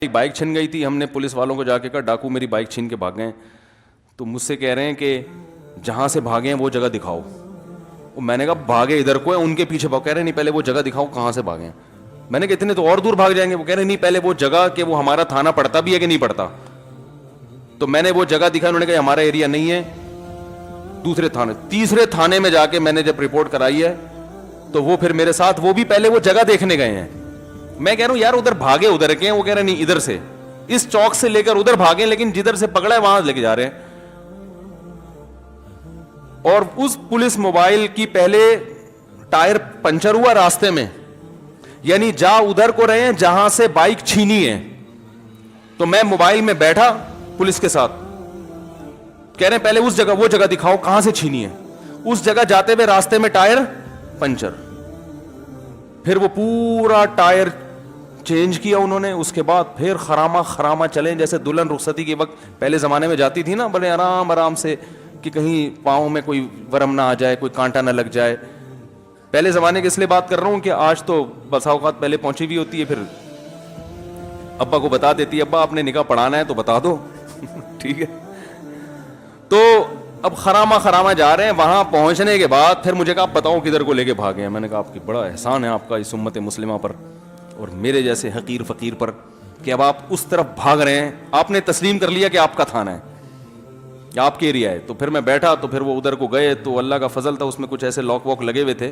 ایک بائک چھن گئی تھی, ہم نے پولیس والوں کو جا کے کہا ڈاکو میری بائک چھین کے بھاگ گئے. تو مجھ سے کہہ رہے ہیں کہ جہاں سے بھاگے ہیں وہ جگہ دکھاؤ. میں نے کہا بھاگے ادھر کو ہے, ان کے پیچھے بھاگ. کہہ رہے نہیں پہلے وہ جگہ دکھاؤ کہاں سے بھاگے ہیں. میں نے کہا اتنے تو اور دور بھاگ جائیں گے. وہ کہہ رہے نہیں پہلے وہ جگہ کہ وہ ہمارا تھانہ پڑتا بھی ہے کہ نہیں پڑتا. تو میں نے وہ جگہ دکھائی, انہوں نے کہا ہمارا ایریا نہیں ہے, دوسرے تھانے. تیسرے تھانے میں جا کے میں نے جب رپورٹ کرائی ہے تو وہ پھر میرے ساتھ وہ بھی پہلے وہ جگہ دیکھنے گئے ہیں. میں کہہ رہا ہوں یار ادھر بھاگے ادھر کے ہیں. وہ کہہ رہے نہیں ادھر سے, اس چوک سے لے کر ادھر بھاگے, لیکن جدھر سے پکڑا ہے وہاں لے کے جا رہے ہیں. اور اس پولیس موبائل کی پہلے ٹائر پنچر ہوا راستے میں, یعنی جا ادھر کو رہے ہیں جہاں سے بائک چھینی ہے. تو میں موبائل میں بیٹھا پولیس کے ساتھ, کہہ رہے ہیں پہلے اس جگہ وہ جگہ دکھاؤ کہاں سے چھینی ہے. اس جگہ جاتے ہوئے راستے میں ٹائر پنچر. پھر وہ پورا ٹائر چینج کیا انہوں نے. اس کے بعد پھر خراما چلیں جیسے دلہن رخصتی کے وقت پہلے زمانے میں جاتی تھی نا, بڑے آرام سے کہ کہیں پاؤں میں کوئی ورم نہ آ جائے, کوئی کانٹا نہ لگ جائے. پہلے زمانے کے اس لیے بات کر رہا ہوں کہ آج تو بسا اوقات پہلے پہنچی ہوئی ہوتی ہے, پھر ابا کو بتا دیتی ہے ابا آپ نے نکاح پڑھانا ہے تو بتا دو ٹھیک ہے. تو اب خراما جا رہے ہیں. وہاں پہنچنے کے بعد پھر مجھے کہا بتاؤ کدھر کو لے کے بھاگے ہیں. میں نے کہا آپ کی بڑا احسان ہے آپ کا اس امت مسلمہ پر اور میرے جیسے حقیر فقیر پر کہ اب آپ اس طرف بھاگ رہے ہیں. آپ نے تسلیم کر لیا کہ آپ کا تھانہ ہے یا آپ کے ایریا ہے. تو پھر میں بیٹھا, تو پھر وہ ادھر کو گئے. تو اللہ کا فضل تھا, اس میں کچھ ایسے لاک واک لگے ہوئے تھے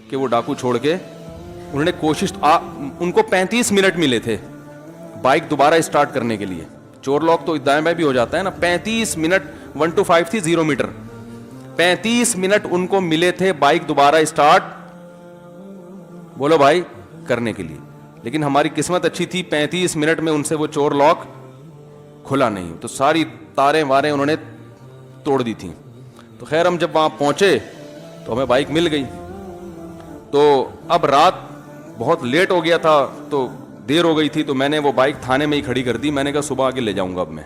کہ وہ ڈاکو چھوڑ کے انہوں نے کوشش, ان کو 35 منٹ ملے تھے بائک دوبارہ اسٹارٹ کرنے کے لیے. چور لاک تو دائیں بائیں بھی ہو جاتا ہے نا. 35 منٹ 1 to 5 تھی 0 میٹر. 35 منٹ ان کو ملے تھے بائک دوبارہ اسٹارٹ بولو بھائی کرنے کے لیے. لیکن ہماری قسمت اچھی تھی, 35 منٹ میں ان سے وہ چور لاک کھلا نہیں. تو ساری تاریں واریں انہوں نے توڑ دی تھیں. تو خیر ہم جب وہاں پہنچے تو ہمیں بائک مل گئی. تو اب رات بہت لیٹ ہو گیا تھا, تو دیر ہو گئی تھی, تو میں نے وہ بائک تھانے میں ہی کھڑی کر دی. میں نے کہا صبح آگے لے جاؤں گا اب میں.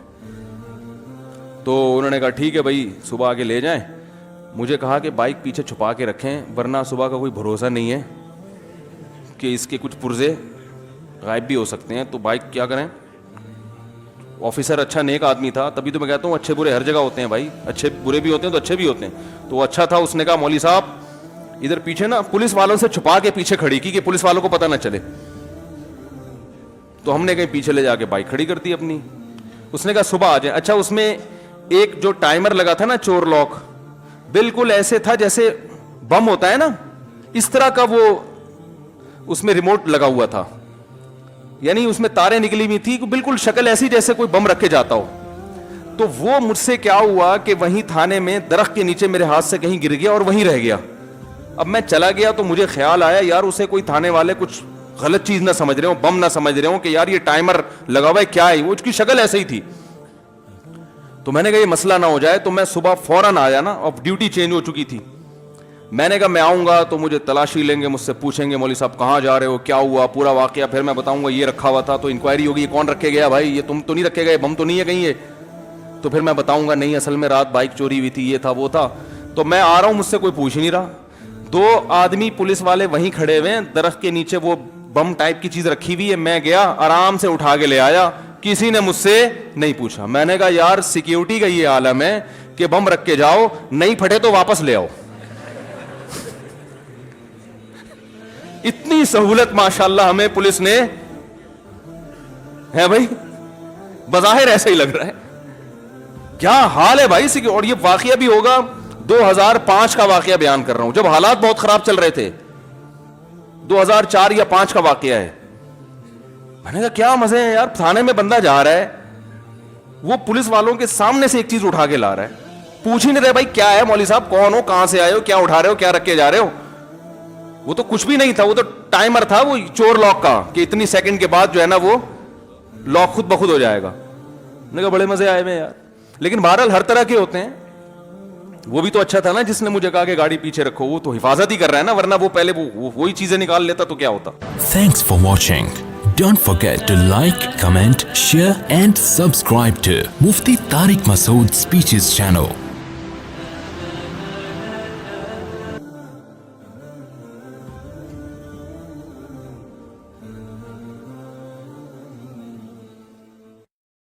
تو انہوں نے کہا ٹھیک ہے بھائی صبح آگے لے جائیں. مجھے کہا کہ بائک پیچھے چھپا کے رکھیں ورنہ صبح کا کوئی بھروسہ نہیں ہے کہ اس کے کچھ پرزے غائب بھی ہو سکتے ہیں. تو بائک کیا کریں. آفیسر اچھا نیک آدمی تھا, تبھی تو میں کہتا ہوں اچھے برے ہر جگہ ہوتے ہیں بھائی, اچھے برے بھی ہوتے ہیں تو اچھے بھی ہوتے ہیں. تو وہ اچھا تھا, اس نے کہا مولوی صاحب ادھر پیچھے نا پولیس والوں سے چھپا کے پیچھے کھڑی کی کہ پولیس والوں کو پتہ نہ چلے. تو ہم نے کہیں پیچھے لے جا کے بائک کھڑی کر دی اپنی. اس نے کہا صبح آ جائیں. اچھا اس میں ایک جو ٹائمر لگا تھا نا چور لاک, بالکل ایسے تھا جیسے بم ہوتا ہے نا, اس طرح کا وہ اس میں ریموٹ لگا ہوا تھا, یعنی اس میں تاریں نکلی ہوئی تھی, بالکل شکل ایسی جیسے کوئی بم رکھ کے جاتا ہو. تو وہ مجھ سے کیا ہوا کہ وہیں تھانے میں درخت کے نیچے میرے ہاتھ سے کہیں گر گیا اور وہیں رہ گیا. اب میں چلا گیا تو مجھے خیال آیا یار اسے کوئی تھانے والے کچھ غلط چیز نہ سمجھ رہے ہوں, بم نہ سمجھ رہے ہوں کہ یار یہ ٹائمر لگا ہوا ہے کیا ہے. وہ اس کی شکل ایسے ہی تھی. تو میں نے کہا یہ مسئلہ نہ ہو جائے. تو میں صبح فوراً آیا نا, اب ڈیوٹی چینج ہو چکی تھی. میں نے کہا میں آؤں گا تو مجھے تلاشی لیں گے, مجھ سے پوچھیں گے مولوی صاحب کہاں جا رہے ہو, کیا ہوا پورا واقعہ. پھر میں بتاؤں گا یہ رکھا ہوا تھا, تو انکوائری ہوگی یہ کون رکھے گیا بھائی, یہ تم تو نہیں رکھے گئے, بم تو نہیں ہے کہیں یہ. تو پھر میں بتاؤں گا نہیں اصل میں رات بائک چوری ہوئی تھی, یہ تھا وہ تھا. تو میں آ رہا ہوں, مجھ سے کوئی پوچھ نہیں رہا. 2 آدمی پولیس والے وہیں کھڑے ہوئے ہیں, درخت کے نیچے وہ بم ٹائپ کی چیز رکھی ہوئی ہے. میں گیا آرام سے اٹھا کے لے آیا, کسی نے مجھ سے نہیں پوچھا. میں نے کہا یار سیکیورٹی کا یہ عالم ہے کہ بم رکھ کے جاؤ, نہیں پھٹے تو واپس لے آؤ. اتنی سہولت ماشاءاللہ ہمیں پولیس نے ہے بھائی, بظاہر ایسا ہی لگ رہا ہے. کیا حال ہے بھائی. اور یہ واقعہ بھی ہوگا 2005 کا واقعہ بیان کر رہا ہوں, جب حالات بہت خراب چل رہے تھے. 2004 یا 5 کا واقعہ ہے. میں نے کہا کیا مزے ہیں یار, تھانے میں بندہ جا رہا ہے, وہ پولیس والوں کے سامنے سے ایک چیز اٹھا کے لا رہا ہے, پوچھ ہی نہیں رہے بھائی کیا ہے مولوی صاحب, کون ہو, کہاں سے آئے ہو, کیا اٹھا رہے ہو, کیا رکھ کے جا رہے ہو. وہ تو کچھ بھی نہیں تھا, وہ تو ٹائمر تھا وہ چور لاک کا کہ اتنی سیکنڈ کے بعد جو ہے نا وہ لاک خود بخود ہو جائے گا. میں نے کہا بڑے مزے آئے ہوئے یار. لیکن بہرحال ہر طرح کے ہوتے ہیں. وہ بھی تو اچھا تھا نا جس نے مجھے کہا کہ گاڑی پیچھے رکھو, وہ تو حفاظت ہی کر رہا ہے نا, ورنہ وہ پہلے وہی چیزیں نکال لیتا تو کیا ہوتا. Thanks for watching. Don't forget to like, comment, share and subscribe to Mufti Tariq Masood Speeches channel.